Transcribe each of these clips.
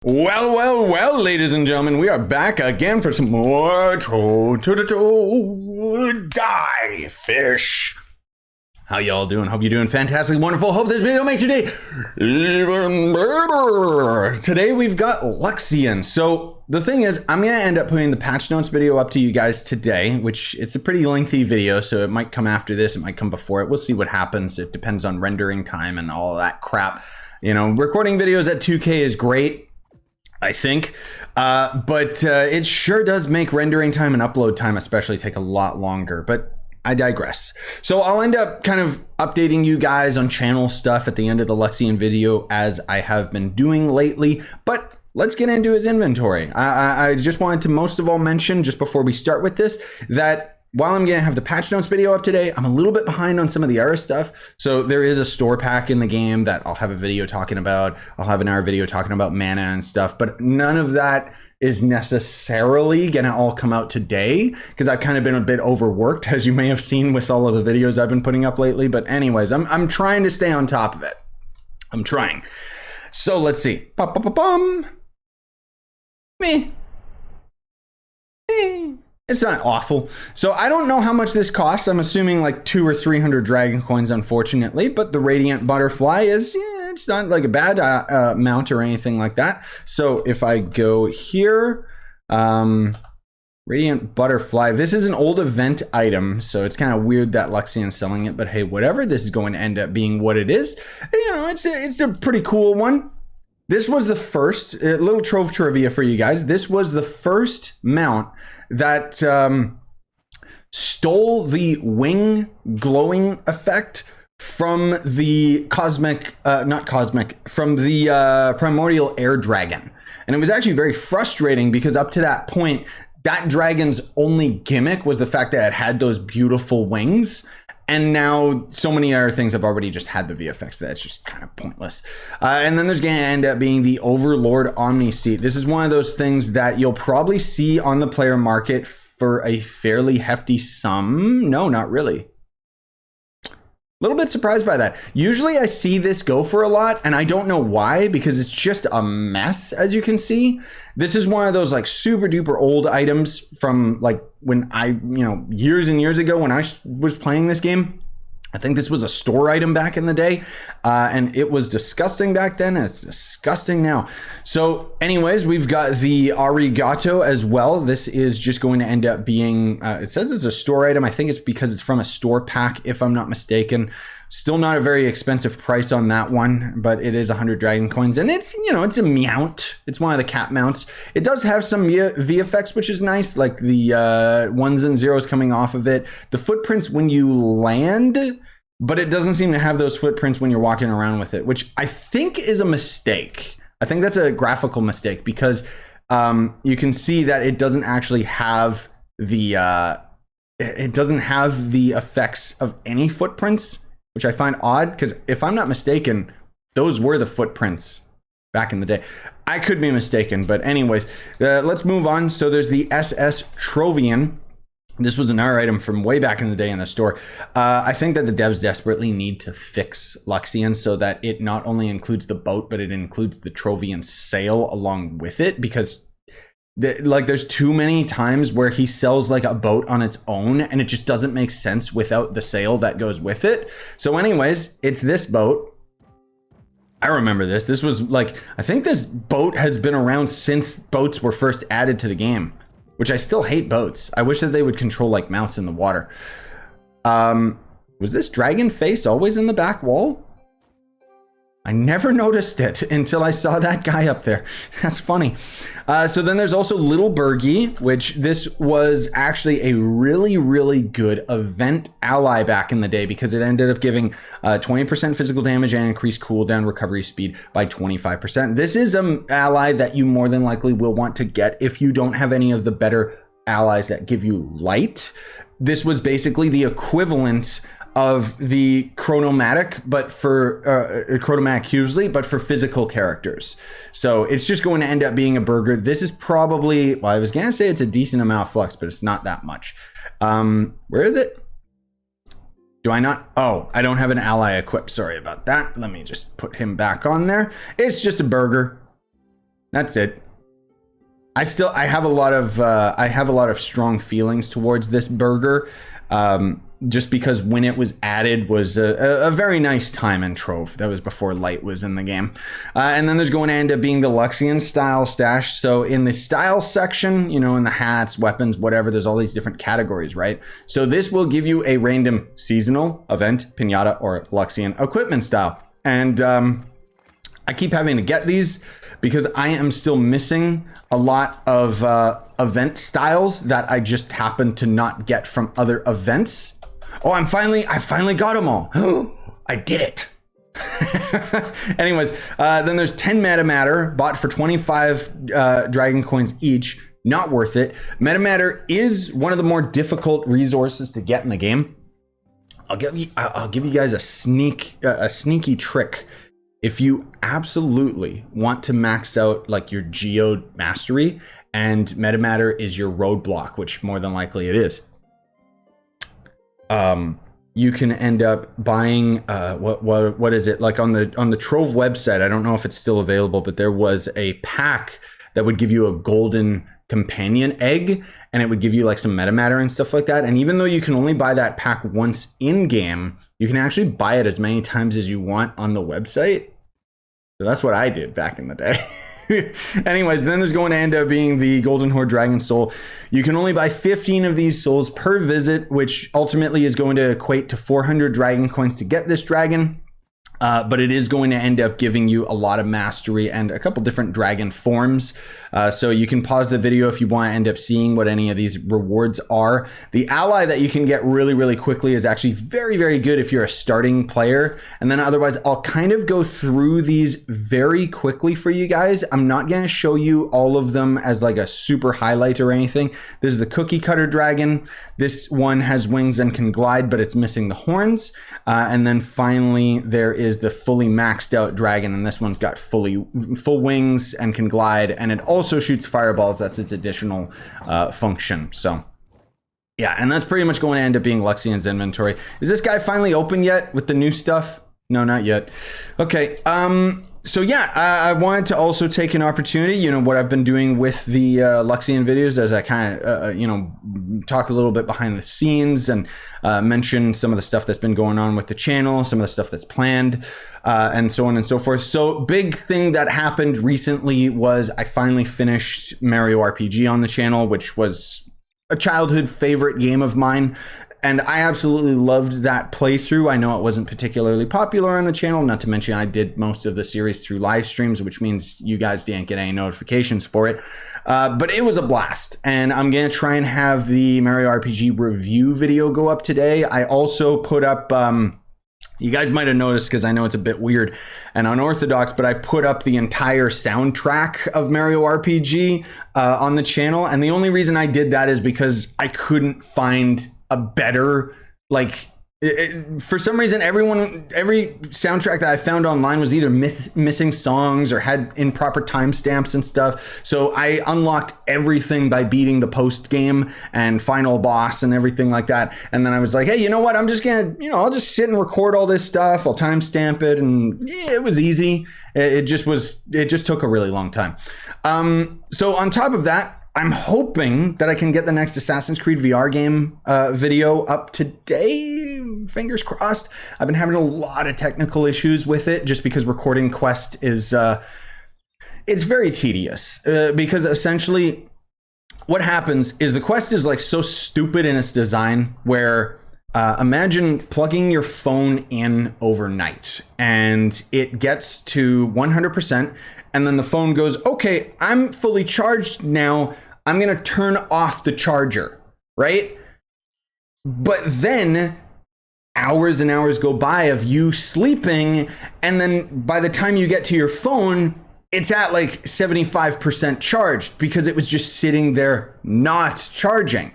Well, ladies and gentlemen, we are back again for some more Die Fish. How y'all doing? Hope you're doing fantastic, wonderful. Hope this video makes your day even better. Today we've got Luxion. So the thing is, I'm gonna end up putting the patch notes video up to you guys today, which it's a pretty lengthy video, so it might come after this, it might come before it. We'll see what happens. It depends on rendering time and all that crap. You know, recording videos at 2K is great, I think, but it sure does make rendering time and upload time especially take a lot longer, but I digress. So I'll end up kind of updating you guys on channel stuff at the end of the Luxion video as I have been doing lately, but let's get into his inventory. I just wanted to most of all mention, just before we start with this, that while I'm gonna have the patch notes video up today, I'm a little bit behind on some of the Ara stuff. So there is a store pack in the game that I'll have a video talking about. I'll have an Ara video talking about mana and stuff, but none of that is necessarily gonna all come out today because I've kind of been a bit overworked, as you may have seen with all of the videos I've been putting up lately. But anyways, I'm trying to stay on top of it. I'm trying. So let's see. Me. It's not awful. So I don't know how much this costs. I'm assuming like 200 or 300 dragon coins, unfortunately, but the Radiant Butterfly is, yeah, it's not like a bad mount or anything like that. So if I go here, Radiant Butterfly, this is an old event item, so it's kind of weird that Luxion's selling it, but hey, whatever, this is going to end up being what it is. You know, it's a pretty cool one. This was the first, little Trove trivia for you guys. This was the first mount that stole the wing glowing effect from the from the primordial air dragon. And it was actually very frustrating because up to that point, that dragon's only gimmick was the fact that it had those beautiful wings. And now so many other things have already just had the VFX that it's just kind of pointless. And then there's gonna end up being the Overlord Omniseat. This is one of those things that you'll probably see on the player market for a fairly hefty sum. No, not really. A little bit surprised by that. Usually I see this go for a lot and I don't know why, because it's just a mess, as you can see. This is one of those like super duper old items from like when I, years and years ago when I was playing this game. I think this was a store item back in the day, and it was disgusting back then, and it's disgusting now. So anyways, we've got the Ari Gato as well. This is just going to end up being, it says it's a store item. I think it's because it's from a store pack, if I'm not mistaken. Still not a very expensive price on that one, but it is 100 dragon coins, and it's, it's a mount. It's one of the cat mounts. It does have some VFX, which is nice, like the ones and zeros coming off of it. The footprints when you land, but it doesn't seem to have those footprints when you're walking around with it, which I think is a mistake. I think that's a graphical mistake because you can see that it doesn't actually have the effects of any footprints, which I find odd because if I'm not mistaken, those were the footprints back in the day. I could be mistaken, but anyways, let's move on. So there's the SS Trovian. This was another item from way back in the day in the store. I think that the devs desperately need to fix Luxion so that it not only includes the boat, but it includes the Trovian sail along with it, because there's too many times where he sells like a boat on its own and it just doesn't make sense without the sail that goes with it. So anyways, it's this boat. I remember this. This was like, I think this boat has been around since boats were first added to the game, which I still hate boats. I wish that they would control like mounts in the water. Was this dragon face always in the back wall? I never noticed it until I saw that guy up there. That's funny. So then there's also Lil Burgie, which this was actually a really, really good event ally back in the day because it ended up giving 20% physical damage and increased cooldown recovery speed by 25%. This is an ally that you more than likely will want to get if you don't have any of the better allies that give you light. This was basically the equivalent of the Chronomatic, but for Chronomatic Hughley, but for physical characters. So it's just going to end up being a burger. This is probably, well, I was gonna say it's a decent amount of flux, but it's not that much. Where is it? Do I not? Oh, I don't have an ally equipped. Sorry about that. Let me just put him back on there. It's just a burger. That's it. I have a lot of strong feelings towards this burger, just because when it was added was a very nice time in Trove. That was before light was in the game. And then there's going to end up being the Luxion style stash. So in the style section, you know, in the hats, weapons, whatever, there's all these different categories, right? So this will give you a random seasonal, event, pinata, or Luxion equipment style. And I keep having to get these because I am still missing a lot of event styles that I just happen to not get from other events. Oh, I finally got them all. I did it. Anyways, then there's 10 Metamatter bought for 25 dragon coins each. Not worth it. Metamatter is one of the more difficult resources to get in the game. I'll give you guys a sneaky trick. If you absolutely want to max out like your Geode mastery and Metamatter is your roadblock, which more than likely it is, you can end up buying what is it, like on the Trove website. I don't know if it's still available, but there was a pack that would give you a golden companion egg, and it would give you like some Metamatter and stuff like that. And even though you can only buy that pack once in game, you can actually buy it as many times as you want on the website. So that's what I did back in the day. Anyways, then there's going to end up being the Golden Hoard Dragon Soul. You can only buy 15 of these souls per visit, which ultimately is going to equate to 400 dragon coins to get this dragon. But it is going to end up giving you a lot of mastery and a couple different dragon forms. So you can pause the video if you want to end up seeing what any of these rewards are. The ally that you can get really, really quickly is actually very, very good if you're a starting player. And then otherwise, I'll kind of go through these very quickly for you guys. I'm not going to show you all of them as like a super highlight or anything. This is the Cookie Cutter Dragon. This one has wings and can glide, but it's missing the horns. And then finally, there is the fully maxed out dragon, and this one's got full wings and can glide, and it also shoots fireballs. That's its additional function. So yeah, and that's pretty much going to end up being Luxion's inventory. Is this guy finally open yet with the new stuff? No, not yet. Okay. So yeah, I wanted to also take an opportunity, you know, what I've been doing with the Luxion videos, as I kind of, you know, talk a little bit behind the scenes and mention some of the stuff that's been going on with the channel, some of the stuff that's planned, and so on and so forth. So big thing that happened recently was I finally finished Mario RPG on the channel, which was a childhood favorite game of mine. And I absolutely loved that playthrough. I know it wasn't particularly popular on the channel, not to mention I did most of the series through live streams, which means you guys didn't get any notifications for it. But it was a blast. And I'm going to try and have the Mario RPG review video go up today. I also put up, you guys might have noticed because I know it's a bit weird and unorthodox, but I put up the entire soundtrack of Mario RPG on the channel. And the only reason I did that is because I couldn't find a better, like, for some reason, every soundtrack that I found online was either missing songs or had improper timestamps and stuff. So I unlocked everything by beating the post game and final boss and everything like that. And then I was like, hey, you know what? I'm just gonna, you know, I'll just sit and record all this stuff. I'll timestamp it, and yeah, it was easy. It just took a really long time. So on top of that, I'm hoping that I can get the next Assassin's Creed VR game video up today. Fingers crossed. I've been having a lot of technical issues with it just because recording Quest is it's very tedious because essentially what happens is the Quest is like so stupid in its design where imagine plugging your phone in overnight and it gets to 100%. And then the phone goes, okay, I'm fully charged now. I'm going to turn off the charger, right? But then hours and hours go by of you sleeping. And then by the time you get to your phone, it's at like 75% charged because it was just sitting there not charging.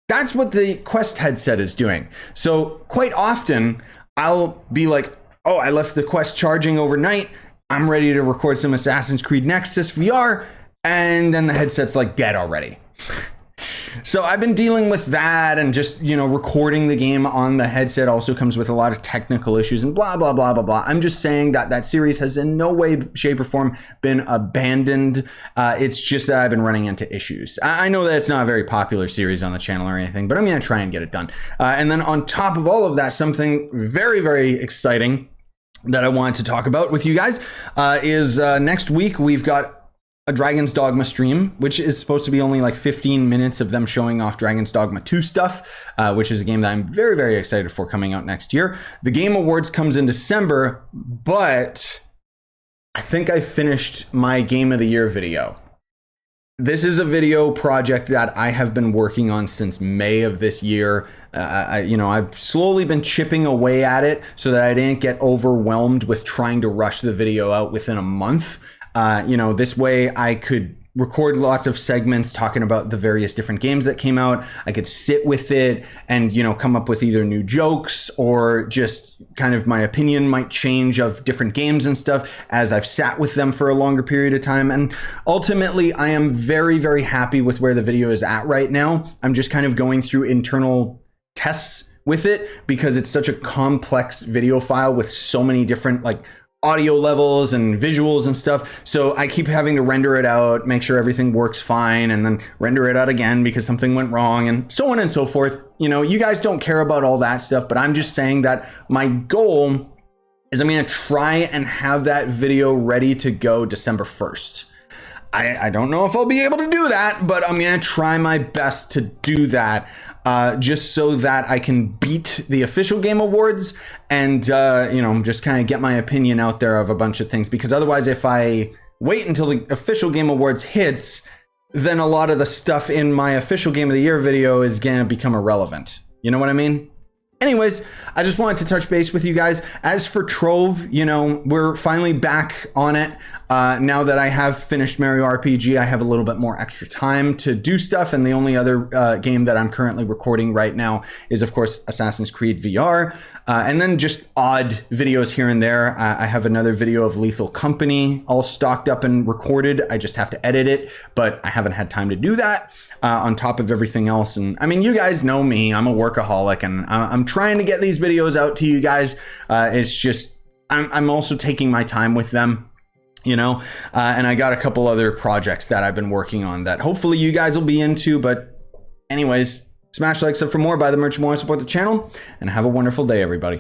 That's what the Quest headset is doing. So quite often I'll be like, oh, I left the Quest charging overnight. I'm ready to record some Assassin's Creed Nexus VR, and then the headset's like dead already. So I've been dealing with that, and just, you know, recording the game on the headset also comes with a lot of technical issues and blah, blah, blah, blah, blah. I'm just saying that that series has in no way, shape, or form been abandoned. It's just that I've been running into issues. I know that it's not a very popular series on the channel or anything, but I'm going to try and get it done. And then on top of all of that, something very, very exciting that I wanted to talk about with you guys is next week we've got a Dragon's Dogma stream, which is supposed to be only like 15 minutes of them showing off Dragon's Dogma 2 stuff, which is a game that I'm very, very excited for coming out next year. The Game Awards comes in December, but I think I finished my Game of the Year video. This is a video project that I have been working on since May of this year. I've slowly been chipping away at it so that I didn't get overwhelmed with trying to rush the video out within a month. This way I could record lots of segments talking about the various different games that came out. I could sit with it and, you know, come up with either new jokes or just kind of my opinion might change of different games and stuff as I've sat with them for a longer period of time. And ultimately, I am very, very happy with where the video is at right now. I'm just kind of going through internal tests with it because it's such a complex video file with so many different like audio levels and visuals and stuff. So I keep having to render it out, make sure everything works fine, and then render it out again because something went wrong, and so on and so forth. You know, you guys don't care about all that stuff, but I'm just saying that my goal is I'm going to try and have that video ready to go December 1st. I don't know if I'll be able to do that, but I'm going to try my best to do that. Just so that I can beat the official Game Awards and, just kind of get my opinion out there of a bunch of things. Because otherwise, if I wait until the official Game Awards hits, then a lot of the stuff in my official Game of the Year video is going to become irrelevant. You know what I mean? Anyways, I just wanted to touch base with you guys. As for Trove, we're finally back on it. Now that I have finished Mario RPG, I have a little bit more extra time to do stuff. And the only other game that I'm currently recording right now is, of course, Assassin's Creed VR. And then just odd videos here and there. I have another video of Lethal Company all stocked up and recorded. I just have to edit it, but I haven't had time to do that on top of everything else. And I mean, you guys know me. I'm a workaholic, and I'm trying to get these videos out to you guys. It's just, I'm also taking my time with them. And I got a couple other projects that I've been working on that hopefully you guys will be into. But anyways, smash like, sub for more, buy the merch more, support the channel, and have a wonderful day, everybody.